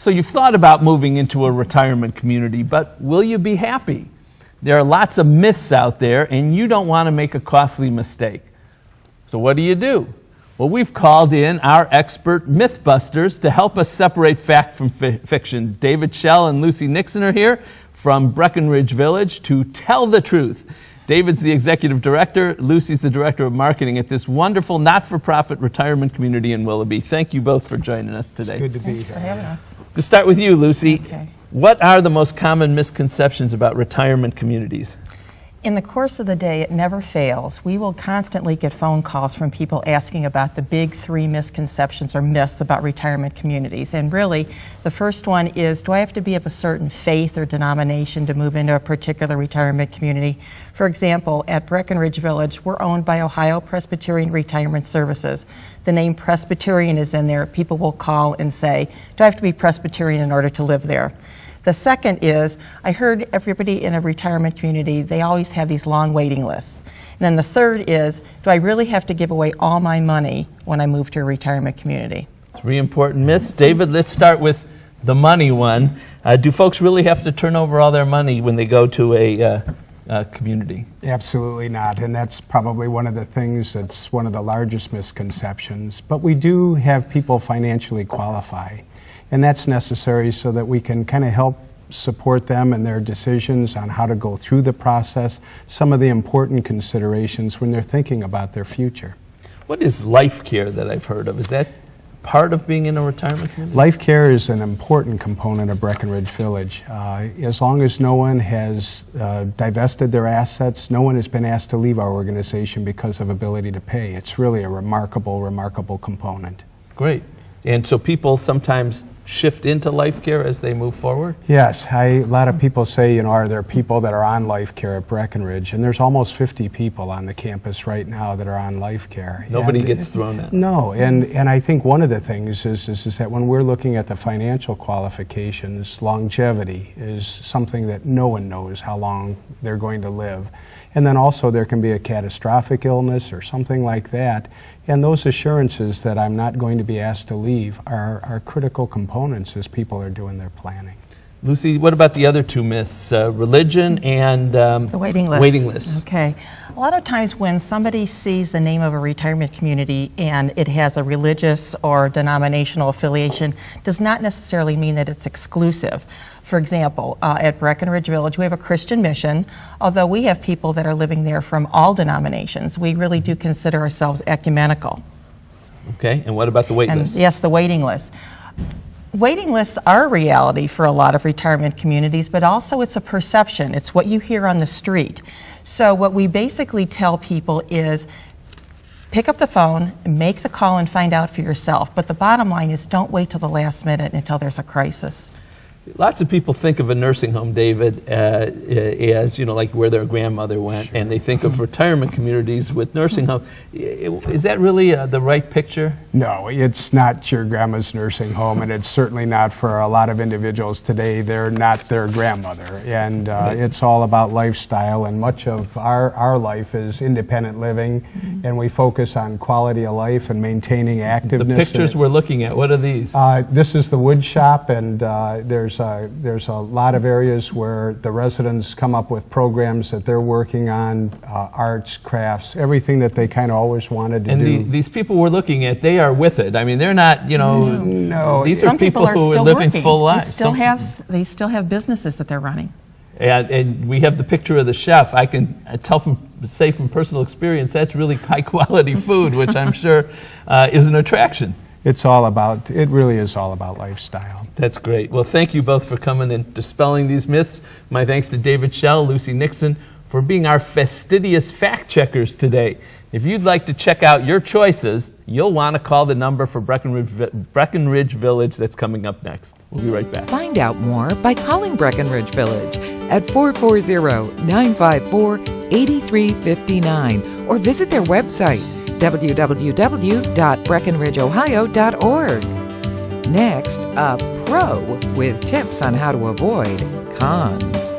So you've thought about moving into a retirement community, but will you be happy? There are lots of myths out there, and you don't want to make a costly mistake. So what do? Well, we've called in our expert Mythbusters to help us separate fact from fiction. David Shell and Lucy Nixon are here from Breckenridge Village to tell the truth. David's the executive director. Lucy's the director of marketing at this wonderful not-for-profit retirement community in Willoughby. Thank you both for joining us today. It's good to be here. Thanks for having us. To start with you, Lucy. Okay. What are the most common misconceptions about retirement communities? In the course of the day, it never fails. We will constantly get phone calls from people asking about the big three misconceptions or myths about retirement communities. And really, the first one is, do I have to be of a certain faith or denomination to move into a particular retirement community? For example, at Breckenridge Village, we're owned by Ohio Presbyterian Retirement Services. The name Presbyterian is in there. People will call and say, do I have to be Presbyterian in order to live there? The second is, I heard everybody in a retirement community, they always have these long waiting lists. And then the third is, do I really have to give away all my money when I move to a retirement community? Three important myths. David, let's start with the money one. Do folks really have to turn over all their money when they go to a community? Absolutely not, and that's probably one of the things that's one of the largest misconceptions. But we do have people financially qualify. And that's necessary so that we can kind of help support them in their decisions on how to go through the process, some of the important considerations when they're thinking about their future. What is life care that I've heard of? Is that part of being in a retirement community? Life care is an important component of Breckenridge Village. As long as no one has divested their assets, no one has been asked to leave our organization because of ability to pay. It's really a remarkable component. Great. And so people sometimes shift into life care as they move forward? Yes. A lot of people say, are there people that are on life care at Breckenridge? And there's almost 50 people on the campus right now that are on life care. Nobody gets thrown in. No. And I think one of the things is that when we're looking at the financial qualifications, longevity is something that no one knows how long they're going to live. And then also there can be a catastrophic illness or something like that. And those assurances that I'm not going to be asked to leave are critical components as people are doing their planning. Lucy, what about the other two myths, religion and the waiting list. Waiting lists. Okay. A lot of times when somebody sees the name of a retirement community and it has a religious or denominational affiliation, does not necessarily mean that it's exclusive. For example, at Breckenridge Village, we have a Christian mission. Although we have people that are living there from all denominations, we really do consider ourselves ecumenical. Okay, and what about the wait list? Yes, the waiting list. Waiting lists are a reality for a lot of retirement communities, but also it's a perception. It's what you hear on the street. So what we basically tell people is pick up the phone, make the call, and find out for yourself. But the bottom line is don't wait till the last minute until there's a crisis. Lots of people think of a nursing home, David, as, like where their grandmother went, Sure. and they think of retirement communities with nursing homes. Is that really the right picture? No, it's not your grandma's nursing home, and it's certainly not for a lot of individuals today. They're not their grandmother, and it's all about lifestyle, and much of our life is independent living, and we focus on quality of life and maintaining activeness. The pictures we're looking at, what are these? This is the wood shop, and there's a lot of areas where the residents come up with programs that they're working on, arts, crafts, everything that they kind of always wanted to do. And these people we're looking at, they are with it. I mean, they're not, No. These Some are people who are living working. full lives. They still have businesses that they're running. And we have the picture of the chef. I can say from personal experience, that's really high quality food, which I'm sure is an attraction. It really is all about lifestyle. That's great. Well, thank you both for coming and dispelling these myths. My thanks to David Shell, Lucy Nixon, for being our fastidious fact checkers today. If you'd like to check out your choices, you'll want to call the number for Breckenridge Village that's coming up next. We'll be right back. Find out more by calling Breckenridge Village at 440-954-8359 or visit their website, www.breckenridgeohio.org. Next, a pro with tips on how to avoid cons.